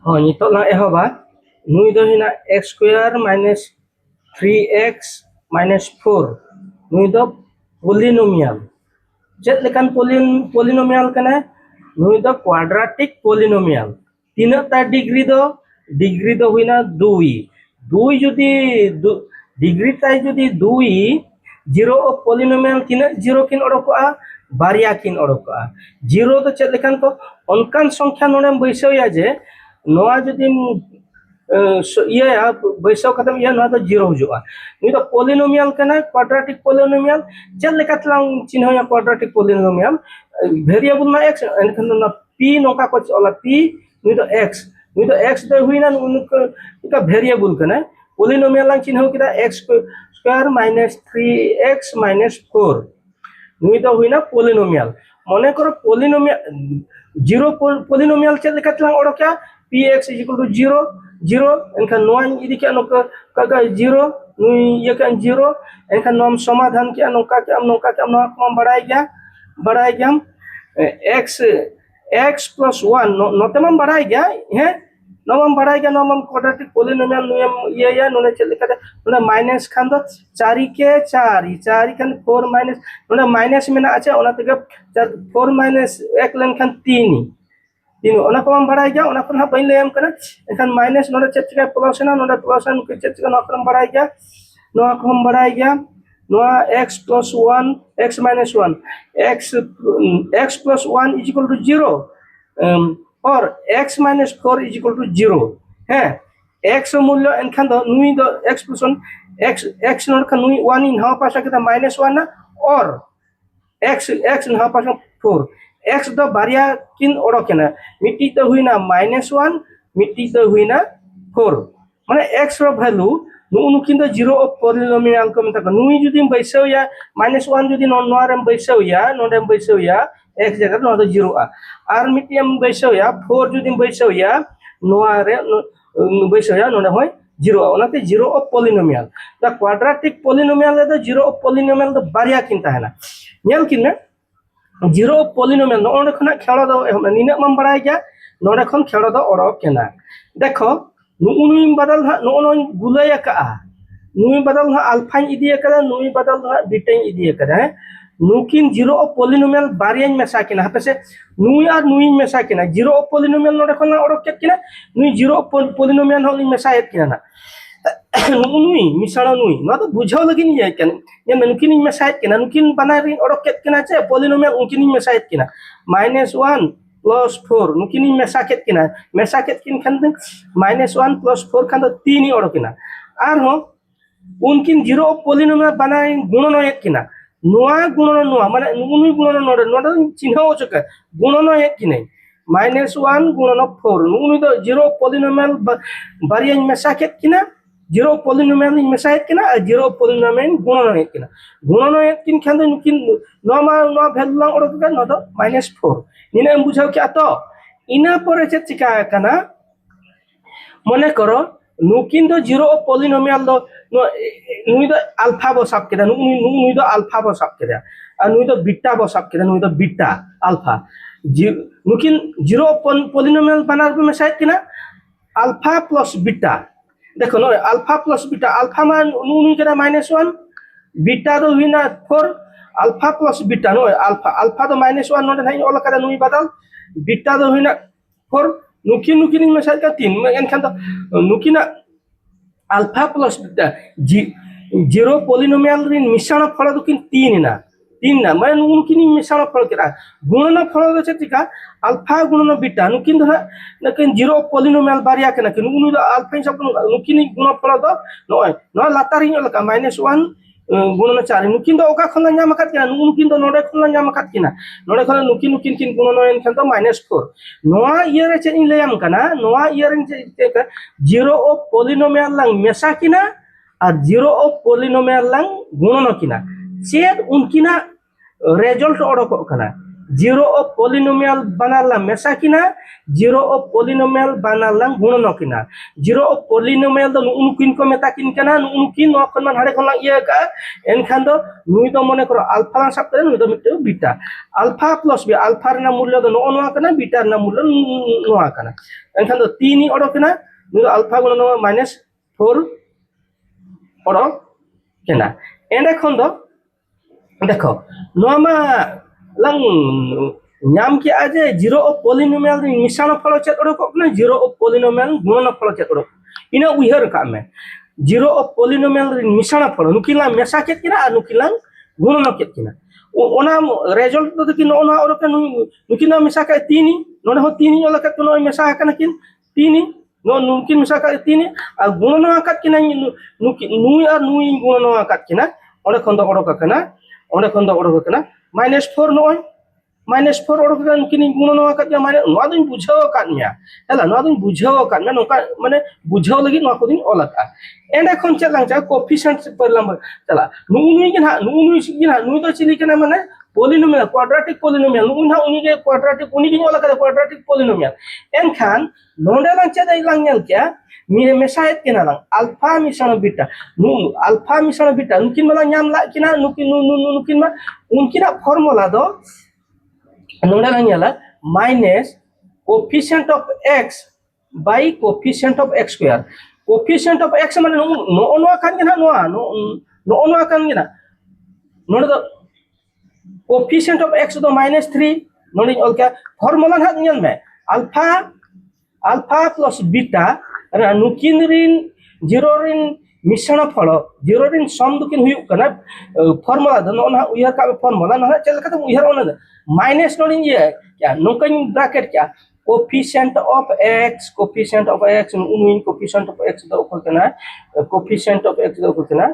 ᱦᱚᱸ ᱱᱤᱛᱚᱜ ᱞᱟᱝ ᱮᱦᱚᱵᱟ ᱱᱩᱭ ᱫᱚ ᱦᱮᱱᱟᱜ x square minus 3x minus 4 ᱱᱩᱭ ᱫᱚ পলিনোমিয়াল चेक लेकिन पॉलिनोमियल कने नुई दो क्वाड्रेटिक पॉलिनोमियल तीना ता डिग्री दो हुईना 2 2 जुदी डिग्री ताई जुदी 2 जीरो ऑफ पॉलिनोमियल तीना जीरो किन ओडोकआ बारिया किन ओडोकआ जीरो तो चेक लेकिन को अनकान संख्या नोडे बैसोया जे नोआ जुदी ये बैसाव खत्म ये ना तो जीरो हुआ नहीं तो पॉलिनोमियल कना क्वाड्रेटिक पॉलिनोमियल चल लेका तलांग चिन्ह या क्वाड्रेटिक पॉलिनोमियल वेरिएबल ना x एनखन ना p नोका को चला p नहीं तो x दे हुई ना उनका वेरिएबल कना पॉलिनोमियल लांग चिन्ह किदा x square minus 3x minus 4 नहीं तो हुई ना पॉलिनोमियल मने करो पॉलिनोमियल जीरो पॉलिनोमियल चल लेका तलांग ओडोका px = 0 एनखान नोआ इदी के नोका का 0 नुई ये kan 0 एनखान नोम समाधान के नोका के नोका को हम बढ़ाई गया x x + 1 नोते हम बढ़ाई गया है नोम बढ़ाई गया नोम क्वाड्रेटिक पॉलिनोमियल नुयम ये नोने चल लेका नोने माइनस खान दो 4 के 4 खान 4 माइनस नोने माइनस में ना अच्छा ओना तक 4 माइनस 1 लेनखान 3 तीन ओना को हम बढ़ाई गया ओना को ना पहले हम करना एखान माइनस नोडे चेक चेक प्लस ना नोडे प्लस न के चेक चेक ना को हम बढ़ाई गया नोआ को हम बढ़ाई गया नोआ x + 1 x - 1 x + 1 = 0 और x - 4 = 0 है x मूल्य एनखान दो नुई दो x + 1 x नोड का नुई 1 इन हा पासा के -1 ना और x न हा पासा 4 x दो बारिया किन ओडोकेना मिट्टी तो हुई ना -1 मिट्टी तो हुई ना 4 माने x रो वैल्यू नु किन दो 0 ऑफ पॉलिनोमियल को मत नुई जुदी बैसोया -1 जुदी नोरम बैसोया नोडम बैसोया x जगह नो 0 आ आर मिट्टी हम बैसोया 4 जुदी बैसोया नोआरे बैसोया नोडे होय 0 ओनाते 0 of polynomial the quadratic polynomial दो 0 ऑफ पॉलिनोमियल दो बारिया किन ताहेना नेल किन जीरो पॉलिनोमियल नोडे खना खेलो दो निना मम बड़ाई गया नोडे खन खेलो दो ओडो केना देखो नुई बदल हा नो गुलय का नुई बदल हा अल्फा इदी का नुई बदल हा बीटा इदी का नुकिन जीरो पॉलिनोमियल बारिया मेसा केना हपसे नुई और नुई मेसा केना जीरो पॉलिनोमियल नोडे खन ओडो केना नुई जीरो पॉलिनोमियल हो मेसा केना नुई मिसाड़ा नुई ना तो बुझाव लगिन ये कन ये नुकिन मेसाइट केना नुकिन बनार ओडक केत केना चे पॉलिनोमियल उनकिन मेसाइट केना -1 + 4 नुकिन मेसाकेत केना मेसाकेत किन खन -1 + 4 खन 3 ही ओडक केना आर हो उनकिन जीरो पॉलिनोमियल बनाई गुणन एक केना नोआ गुणन नोआ माने नुई गुणन नोडे नोडे चिन्ह ओचके गुणन एक किने -1 गुणन 4 नुई तो जीरो पॉलिनोमियल बारिया मेसाकेत केना जीरो पॉलिनोमियल मेसाइट केना जीरो पॉलिनोमियल गुणन एक किन खान नुकिन नोमा नो वैल्यू ला ओडक का नो दो -4 निने बुझाव के तो इना परे चे चिका कना मने करो नुकिन दो जीरो पॉलिनोमियल दो नुई दो अल्फा बसाब केदा नुई दो अल्फा बसाब केदा और नुई दो बीटा बसाब केदा नुई दो बीटा अल्फा नुकिन जीरो पॉलिनोमियल बनार मेसाइट केना अल्फा प्लस बीटा देखो नो अल्फा प्लस बीटा अल्फा मान नुई केदा -1 बीटा दो हुईना 4 अल्फा प्लस बीटा नो अल्फा तो -1 नोडे नहीं ओला kada नुई बदल बीटा दो हुईना 4 नुकिन मेसाइट का 3 एनखान तो नुकिना alpha plus beta zero polynomial रिन मिश्रण फल दो किन 3 ना माने नुकिन मिश्रण फल केरा गुणन फल दो चिका अल्फा गुणन बीटा नुकिन दो नकिन जीरो पॉलिनोमियल बारिया केना कि नुनु अल्फा सब नुकिन गुण फल दो नो लातारिन लका -1 गुणन 4 नुकिन दो ओका खन नाम मकत केना नुकिन दो नोडे खन नाम मकत केना नोडे खन नुकिन किन गुणन एनखान तो -4 नोआ इयर चे इन लेम कना नोआ इयर चे जीरो ऑफ पॉलिनोमियल लंग मेसा किना और जीरो ऑफ पॉलिनोमियल लंग गुणन किना चेद उनकिना रिजल्ट ओडक कना zero of polynomial banalang mesa kina, zero of polynomial banalang gunono kina. Zero of polynomial do nukin ko metakin kana, nukin no kon man hare kon lang iya ka, enkhan do nui do mone koro alpha lang sab nui do mitte beta. Alpha plus b alpha na mulya do no kana, beta na mulya no kana. Enkhan do 3 odo kina, nui do alpha gunono minus 4 odo kina. Ende kon do देखो नोमा lang nyam ki aje zero of polynomial ring misano phalo chet odok na zero of polynomial gunono phalo chet odok ina uihar ka me zero of polynomial ring misano phalo nukila mesa ket kina ar nukila gunono ket kina ona result to kin ona odok nukina mesa ka tini none ho tini ola kat no mesa ka kin tini no nukin mesa ka tini ar gunono kat kina nui ar nui gunono kat kina ore khon do odok kana ᱚᱸᱰᱮ ᱠᱷᱚᱱ ᱫᱚ ᱚᱰᱚᱠ ᱠᱟᱱᱟ -4 ᱱᱚᱜᱼᱚᱭ -4 ᱚᱰᱚᱠ ᱠᱟᱱᱟ ᱱᱩᱠᱤᱱ ᱜᱩᱱᱚᱱ ᱟᱠᱟᱫ ᱜᱮᱭᱟ ᱢᱟᱱᱮ ᱱᱚᱣᱟ ᱫᱩᱧ ᱵᱩᱡᱷᱟᱹᱣ ᱟᱠᱟᱫ ᱢᱮᱭᱟ ᱦᱮᱞᱟ ᱱᱚᱣᱟ ᱫᱩᱧ ᱵᱩᱡᱷᱟᱹᱣ ᱟᱠᱟᱫ ᱢᱮᱭᱟ ᱱᱚᱝᱠᱟ ᱢᱟᱱᱮ ᱵᱩᱡᱷᱟᱹᱣ ᱞᱟᱹᱜᱤᱫ ᱱᱚᱣᱟ ᱠᱚᱫᱩᱧ ᱚᱞ ᱟᱠᱟᱫᱼᱟ ᱮᱸᱰᱮ ᱠᱷᱚᱱ ᱪᱮᱫ ᱞᱟᱝ ᱪᱟᱞᱟᱜᱼᱟ ᱠᱚᱯᱷᱤᱥᱤᱭᱮᱱᱴ ᱯᱟᱨ ᱞᱟᱝ ᱪᱟᱞᱟᱜᱼᱟ ᱱᱩᱭ ᱜᱮ ᱱᱟᱦᱟᱜ ᱱᱩᱭ ᱫᱚ ᱪᱤᱞᱤ ᱠᱟᱱᱟ ᱢᱟᱱে polynomial quadratic polynomial ᱱᱩᱭ ᱱᱟᱦᱟᱜ ᱩᱱᱤ ᱜᱮ quadratic ᱩᱱᱤ ᱜᱤᱧ ᱚᱞ ᱟᱠᱟᱫᱟ quadratic polynomial ᱮᱱᱠᱷᱟᱱ ᱱᱚᱰᱮ ᱞᱟᱝ ᱪᱮᱫ ᱞᱟᱝ ᱧᱮᱞ ᱠᱮᱭᱟ mesayet kena lang alpha misano beta alpha misano beta nukin malang nyam la kina nukin ma unkina formula do nonda lang yala minus coefficient of x by coefficient of x square coefficient of x mane no kan gina no kan gina nonda do coefficient of x do -3 noni olka formula hat nyal me alpha plus beta nukin rin zero rin misana phalo zero rin som dukin huyuk kana formula do na uyar ka formula na chel ka uyar ona minus no rin ye ya nokan bracket kya coefficient of x unuin coefficient of x do ko kana coefficient of x do ko kana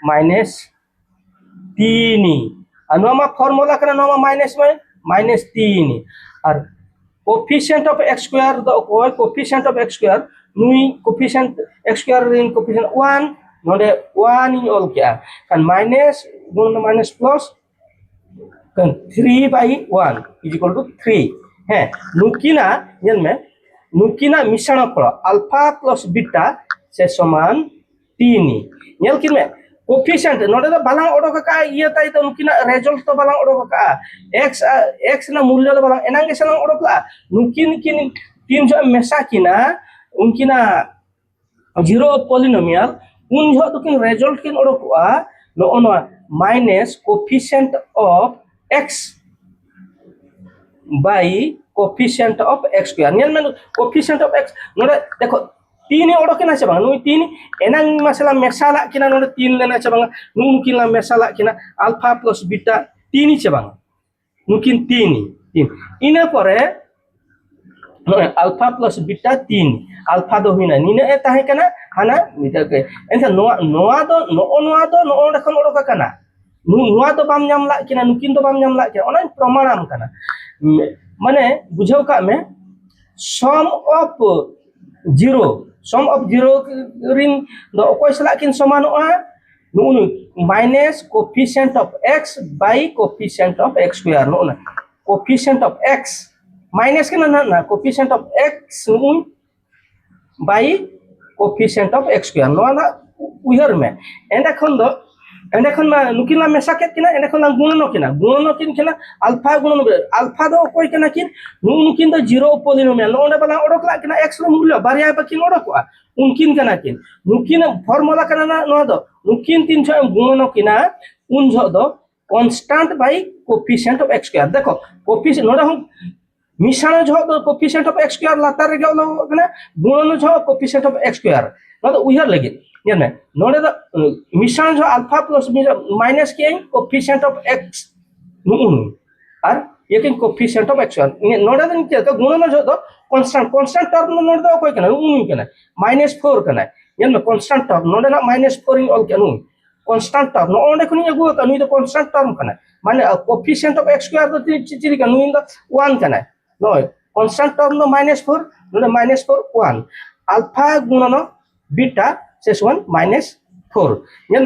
-3 anoma formula kana noma -3 ar coefficient of x square do ko coefficient of x square nui coefficient x square rin coefficient 1 node 1 in all kya kan minus plus kan 3 by 1 is equal to 3 hai nukina yan me nukina misana phalo alpha plus beta se saman 3 nyal kin me coefficient node da balang odok ka iya tai to nukina result to balang odok ka x na mulya do balang enang ge salang odok la nukin tin jo mesa kina unkina zero polynomial un jo to kin result kin odokwa no minus coefficient of x by coefficient of x square nian man coefficient of x node dekho 3 odokina se bang nui 3 enang masalah mesala kina node 3 lena se bang mungkin la mesala kina alpha plus beta 3 se bang mungkin 3 ina pore alpha plus beta 3 alpha do hina nina tahe kana hana mita ke ensa noa do dekhon odok kana noa do bam nyam la kina nukin do bam nyam la kina ona pramanam kana mane bujhau ka me sum of zero rin do okoi sala kin samanoa nu minus coefficient of x by coefficient of x square no coefficient of x minus kena na coefficient of x by coefficient of x square no na uyar me enda khon ma nukila mesaket kina enda khon gunono kina alpha gunono alpha do koi kina kin nukin do zero polynomial no onda bala odok la kina x ro mulya barya ba kin odok wa unkin kana kin nukin formula kana na no do nukin tin jo gunono kina un jo do constant by coefficient of x square dekho coefficient no da misana jo do coefficient of x square latar re gelo kana gunono jo coefficient of x square no do uyar lagi ya na no da misana jo alpha plus minus ke coefficient of x nu ar yekin coefficient of x square no da ni ke gunono jo do constant term no da koi kana kana -4 kana yan constant term no da -4 in all kana constant term no onde kuni agu ka nui do constant term kana mane coefficient of x square do chiri kana nui do 1 kana no constant term no -4 no -4 1 alpha gunono beta ses 1 -4 yan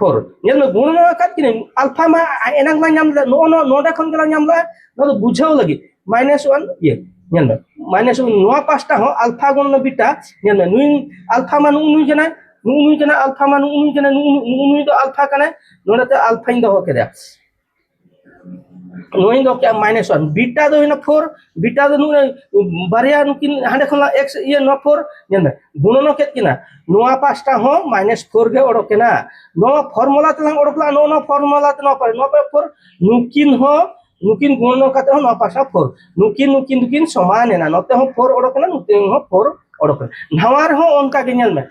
4 nyel me guno kat kini alpha ma enang lang nyam no no no da khon gelang nyam la no bujhau lagi -1 ye nyel me -1 no pasta ho alpha gun no beta nyel me nui alpha ma nui jana alpha ma nui jana nui do alpha kana no da alpha in do ho keda नोइन दो क्या -1 beta दो इन 4 beta दो नु बारिया नुकिन हांडे खला x ये न 4 नेने गुणन केत किना नोआ पास्टा हो -4 गे ओडोकेना नो फॉर्मूला तलांग ओडोकला नो नो फॉर्मूला त न पर 4 नुकिन हो नुकिन गुणन काते हो न पास्टा 4 नुकिन नुकिन दुकिन समान है ना नते हो 4 ओडोकेना नुकिन हो 4 ओडोकेना नवार हो उनका के नेल में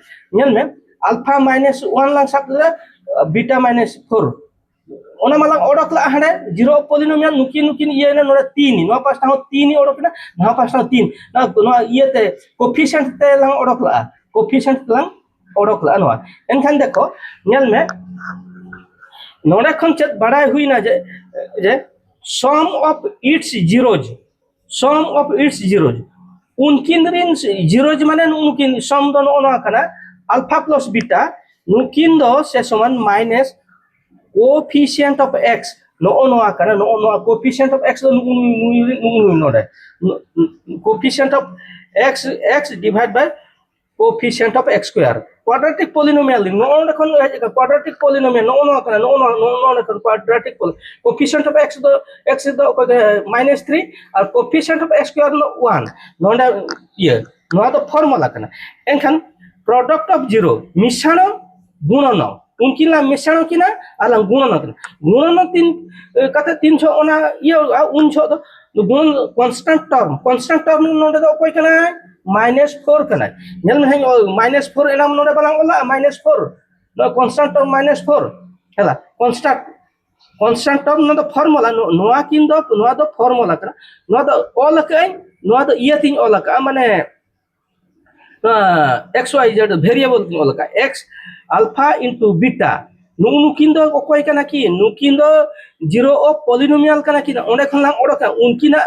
अल्फा -1 लांग सब beta -4 ona malang odok la hande zero polynomial nukin ye na nora 3 no pasta ho 3 odok na na pasta 3 na no ye te coefficient te lang odok lang odok la no enkhan dekho nyal me nora khon chet badai hui na je sum of its zeros unkin rin zeros mane unkin sum do no kana alpha plus beta nukin do se saman minus coefficient of x no akana no coefficient of x no coefficient of x divided by coefficient of x square quadratic polynomial no quadratic polynomial no akana no quadratic coefficient of x do -3 or coefficient of x square no 1 no here no the formula kana enkhan product of zero mishano gunono उनकी ला मिश्रण की ना अला गुणन तीन कते 300 ओना ये उन छो तो गुण कांस्टेंट टर्म नोडे दो कोई कना -4 कना नेल में -4 एना नोडे बालांग ओला -4 नो कांस्टेंट टर्म -4 हला कांस्टेंट टर्म नो फार्मूला नोआ किन दो फार्मूला कना नो दो ऑल काइन नो दो ये तीन ऑल का माने xyz वेरिएबल ऑल का x alpha into beta nukin do okoy kana ki nukin do zero of polynomial kana ki onde khon lang odoka unkina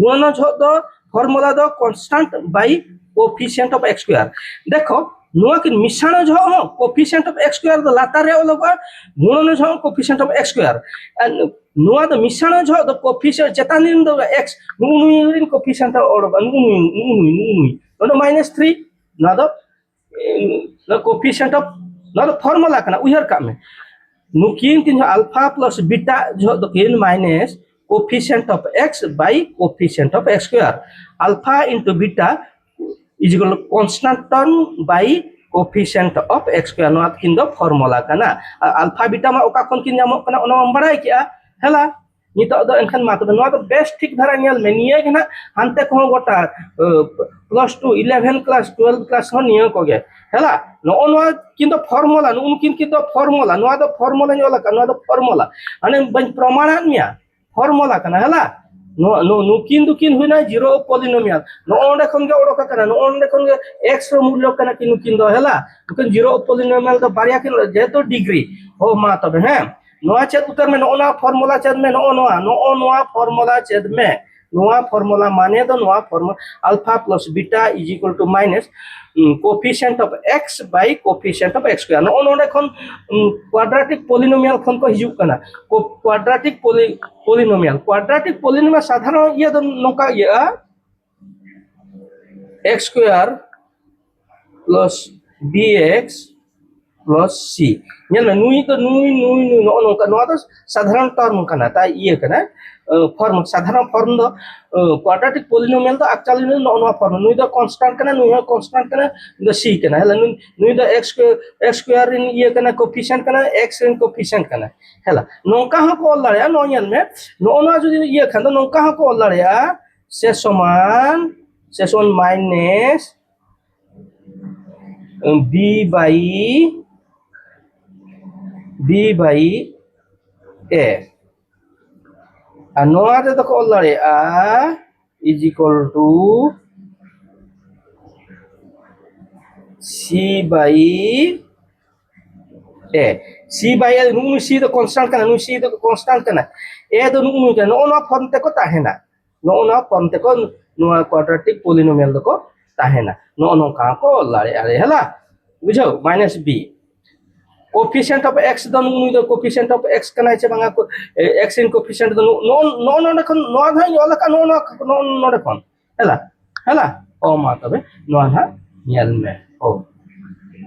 guणन do formula do constant by coefficient of x square देखो नुआ कि मिश्रण जो coefficient of x square do लातारे ओलगा गुणन जो coefficient of x square नुआ the मिश्रण जो the coefficient चेतानिन do x नुइन coefficient ओडगा नुइन no -3 ना दो coefficient of ना तो फॉर्मूला कना उहर का में नुकिन तीन अल्फा प्लस बीटा जो तो किन minus coefficient of x by coefficient of x square alpha into beta is equal to constant term by coefficient of x square नो किन दो फॉर्मूला कना अल्फा बीटा मा ओका कोन किन नामो कना ओना बड़ाई किया हला नितो दो एनखान मा तो नो तो बेस्ट ठीक धरा नेल में निये गना हानते को गोटा +2 11 क्लास 12 क्लास हो निये को गे हला नो किंतु फॉर्मूला उनकिन किंतु फॉर्मूला नो दो फॉर्मूला नो फॉर्मूला अने बन प्रमाण मिया फॉर्मूला कना हला नो किन हुना जीरो पॉलिनोमियल नो ओंडे खन गे ओडोका कना नो ओंडे खन गे x रो मूल्य कना किन दो हला उनकिन जीरो पॉलिनोमियल तो बारिया किन जेतो डिग्री हो मा तबे हैं नो चेत उतर में नो फॉर्मूला चेत में नो फॉर्मूला चेत में नोआ फॉर्मूला माने तो नोआ formula alpha plus beta is equal to minus coefficient of x by coefficient of x square नो नोडे खन क्वाड्रेटिक पॉलिनोमियल खन को हिजु कना क्वाड्रेटिक पॉलिनोमियल साधारण ये तो नोका ये x square plus bx plus c नेल नुई नो नोका नो तो साधारण टर्म कना ता ये कना फॉर्म साधारण फॉर्म दो क्वाड्रेटिक पॉलिनोमियल तो एक्चुअली नो फॉर्म नुई दो कांस्टेंट कना दो c कना हला नुई दो x स्क्वायर इन ये कना कोफिशिएंट कना x इन कोफिशिएंट कना हला नोका ह को लड़या नो नेल में नो जदी ये खन दो नोका ह को लड़या से समान माइनस b by a नोआ तो को लड़े is equal to c by a नु c तो कांस्टेंट कना a तो नु कना नो फॉर्म ते को ताहेना नो फॉर्म ते को नो क्वाड्रेटिक पॉलिनोमियल को ताहेना नो का को लड़े अरे हला बुझो -b coefficient of x do nui do coefficient of x kana che banga x in coefficient do no kon no ha yo la ka no de kon hela hela o ma tabe no ha nyal me o